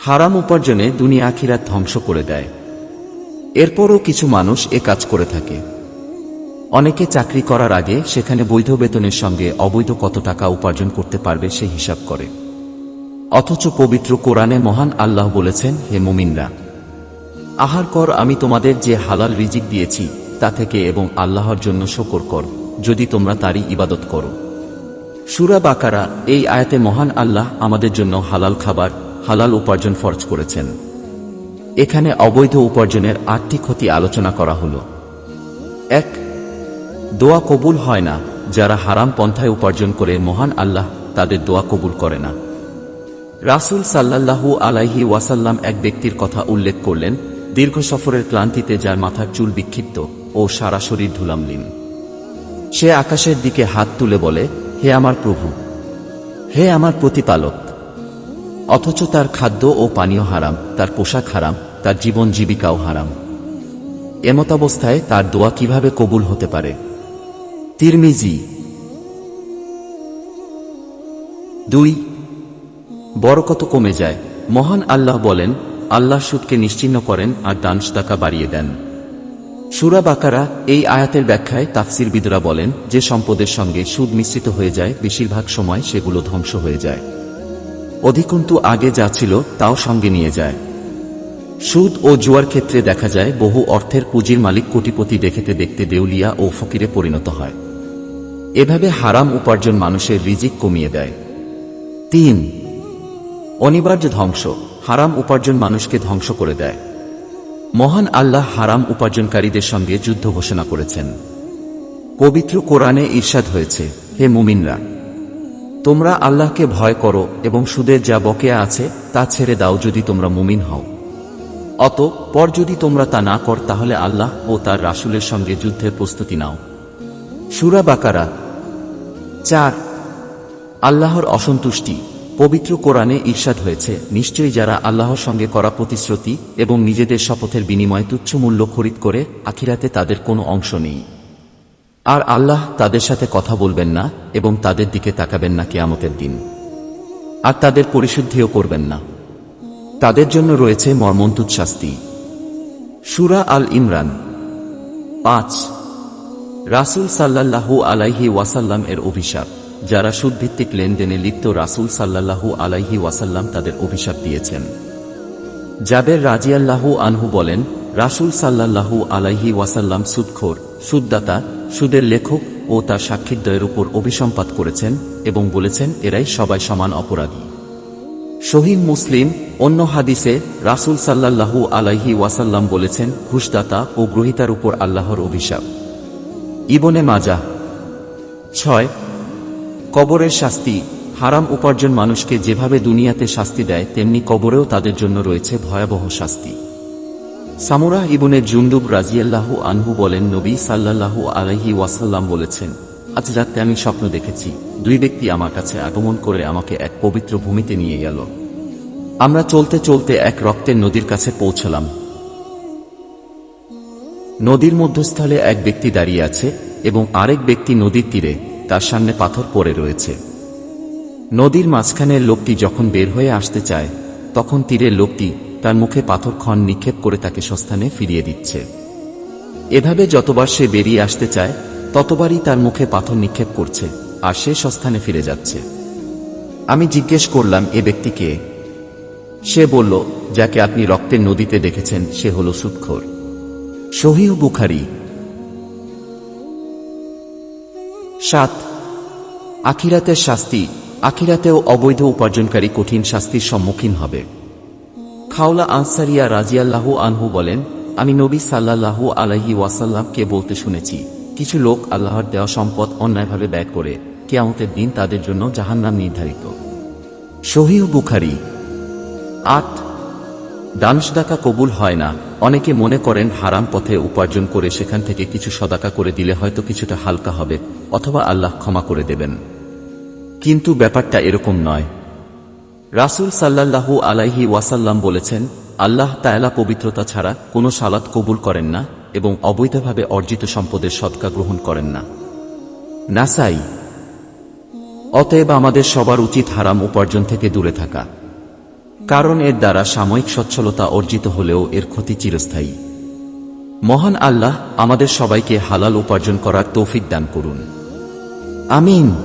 হারাম উপার্জনে দুনিয়া আখিরাত ধ্বংস করে দেয়। এরপরও কিছু মানুষ এ কাজ করে থাকে। অনেকে চাকরি করার আগে সেখানে বৈধ বেতনের সঙ্গে অবৈধ কত টাকা উপার্জন করতে পারবে সে হিসাব করে। অথচ পবিত্র কোরআনে মহান আল্লাহ বলেছেন, হে মুমিনরা, আহার কর আমি তোমাদের যে হালাল রিজিক দিয়েছি তা থেকে, এবং আল্লাহর জন্য শুকর কর যদি তোমরা তারই ইবাদত করো। সূরা বাকারা। এই আয়াতে মহান আল্লাহ আমাদের জন্য হালাল খাবার, হালাল উপার্জন ফরজ করেছেন। এখানে অবৈধ উপার্জনের 8টি ক্ষতি আলোচনা করা হল। 1. দোয়া কবুল হয় না। যারা হারাম পন্থায় উপার্জন করে মহান আল্লাহ তাদের দোয়া কবুল করে না। রাসূল সাল্লাল্লাহু আলাইহি ওয়াসাল্লাম এক ব্যক্তির কথা উল্লেখ করলেন, দীর্ঘ সফরের ক্লান্তিতে যার মাথার চুল বিক্ষিপ্ত ও সারা শরীর ধুলামলিন। সে আকাশের দিকে হাত তুলে বলে, হে আমার প্রভু, হে আমার প্রতিপালক। অথচ তার খাদ্য ও পানীয় হারাম, তার পোশাক হারাম, তার জীবন জীবিকাও হারাম। এমতাবস্থায় তার দোয়া কিভাবে কবুল হতে পারে? তিরমিজি। 2. বরকত কমে যায়। মহান আল্লাহ বলেন, আল্লাহ সুদকে নিশ্চিহ্ন করেন আর দান সদকা বাড়িয়ে দেন। সূরা বাকারা। এই আয়াতের ব্যাখ্যায় তাফসীরবিদরা বলেন, যে সম্পদের সঙ্গে সুদ মিশ্রিত হয়ে যায় বেশিরভাগ সময় সেগুলো ধ্বংস হয়ে যায়। অধিকন্তু আগে যা ছিল তাও সঙ্গে নিয়ে যায়। সুদ ও জুয়ার ক্ষেত্রে দেখা যায় বহু অর্থের পুঁজির মালিক কোটিপতি দেখতে দেখতে দেউলিয়া ও ফকিরে পরিণত হয়। এভাবে হারাম উপার্জন মানুষের রিজিক কমিয়ে দেয়। 3. অনিবার্য ধ্বংস। হারাম উপার্জন মানুষকে ধ্বংস করে দেয়। মহান আল্লাহ হারাম উপার্জনকারীদের সঙ্গে যুদ্ধ ঘোষণা করেছেন। পবিত্র কোরআনে ইরশাদ হয়েছে, হে মুমিনরা, তোমরা আল্লাহকে ভয় করো এবং সুদের যা বকেয়া আছে তা ছেড়ে দাও যদি তোমরা মুমিন হও। অতঃপর যদি তোমরা তা না কর তাহলে আল্লাহ ও তার রাসূলের সঙ্গে যুদ্ধের প্রস্তুতি নাও। সূরা বাকারা। 4. আল্লাহর অসন্তুষ্টি। পবিত্র কোরআনে ইরশাদ হয়েছে, নিশ্চয়ই যারা আল্লাহর সঙ্গে করা প্রতিশ্রুতি এবং নিজেদের শপথের বিনিময়ে তুচ্ছ মূল্য খরিদ করে আখিরাতে তাদের কোনো অংশ নেই। আর আল্লাহ তাদের সাথে কথা বলবেন না এবং তাদের দিকে তাকাবেন না কিয়ামতের দিন, আর তাদের পরিশুদ্ধিও করবেন না। তাদের জন্য রয়েছে মর্মন্তুদ শাস্তি। সূরা আল ইমরান। 5. রাসূল সাল্লাল্লাহু আলাইহি ওয়াসাল্লাম এর অভিশাপ। যারা সুদভিত্তিক লেনদেনে লিপ্ত রাসূল সাল্লাল্লাহু আলাইহি ওয়াসাল্লাম তাদের অভিশাপ দিয়েছেন। জাবের রাদিয়াল্লাহু আনহু বলেন, রাসূল সাল্লাল্লাহু আলাইহি ওয়াসাল্লাম সুদখোর, সুদদাতা, সুদের লেখক ও তার সাক্ষীদ্বয়ের উপর অভিসম্পাত করেছেন এবং বলেছেন, এরাই সবাই সমান অপরাধী। সহিহ মুসলিম। অন্য হাদিসে রাসূল সাল্লাল্লাহু আলাইহি ওয়াসাল্লাম বলেছেন, ঘুষদাতা ও গ্রহীতার উপর আল্লাহর অভিশাপ। ইবনে মাজাহ। 6. কবরের শাস্তি। হারাম উপার্জন মানুষকে যেভাবে দুনিয়াতে শাস্তি দেয় তেমনি কবরেও তাদের জন্য রয়েছে ভয়াবহ শাস্তি। সামুরাহ ইবনে জুনদুব রাদিয়াল্লাহু আনহু বলেন, নবী সাল্লাল্লাহু আলাইহি ওয়াসাল্লাম বলেছেন, আজ রাতে আমি স্বপ্ন দেখেছি, 2 ব্যক্তি আমার কাছে আগমন করে আমাকে এক পবিত্র ভূমিতে নিয়ে গেল। আমরা চলতে চলতে এক রক্তের নদীর কাছে পৌঁছলাম। নদীর মধ্যস্থলে এক ব্যক্তি দাঁড়িয়ে আছে এবং আরেক ব্যক্তি নদীর তীরে, তার সামনে পাথর পড়ে রয়েছে। নদীর মাঝখানের লোকটি যখন বের হয়ে আসতে চায় তখন তীরের লোকটি তার মুখে পাথর খন নিক্ষেপ করে তাকে স্বস্থানে ফিরিয়ে দিচ্ছে। এভাবে যতবার সে বেরিয়ে আসতে চায় ততবারই তার মুখে পাথর নিক্ষেপ করছে আর সে স্বস্থানে ফিরে যাচ্ছে। আমি জিজ্ঞেস করলাম, এ ব্যক্তি কে? সে বলল, যাকে আপনি রক্তের নদীতে দেখেছেন সে হল সুদখোর। সহিহ বুখারী। 7. আখিরাতের শাস্তি। আখিরাতেও অবৈধ উপার্জনকারী কঠিন শাস্তির সম্মুখীন হবে। খাওলা আনসারিয়া রাদিয়াল্লাহু আনহু বলেন, আমি নবী সাল্লাল্লাহু আলাইহি ওয়াসাল্লামকে বলতে শুনেছি, কিছু লোক আল্লাহর দেওয়া সম্পদ অন্যায়ভাবে ব্যয় করে, কিয়ামতের দিন তাদের জন্য জাহান্নাম নির্ধারিত। সহিহ বুখারী। 8. দান সদকা কবুল হয় না। অনেকে মনে করেন হারাম পথে উপার্জন করে সেখান থেকে কিছু সদকা করে দিলে হয়তো কিছুটা হালকা হবে অথবা আল্লাহ ক্ষমা করে দেবেন, কিন্তু ব্যাপারটা এরকম নয়। রাসূল সাল্লাল্লাহু আলাইহি ওয়াসাল্লাম বলেছেন, আল্লাহ তাআলা পবিত্রতা ছাড়া কোনো সালাত কবুল করেন না এবং অবৈধভাবে অর্জিত সম্পদের সদকা গ্রহণ করেন না। নাসাই। অতএব আমাদের সবার উচিত হারাম উপার্জন থেকে দূরে থাকা। কারণ এর দ্বারা সাময়িক সচ্ছলতা অর্জিত হলেও এর ক্ষতি চিরস্থায়ী। মহান আল্লাহ আমাদের সবাইকে হালাল উপার্জন করার তৌফিক দান করুন। আমিন।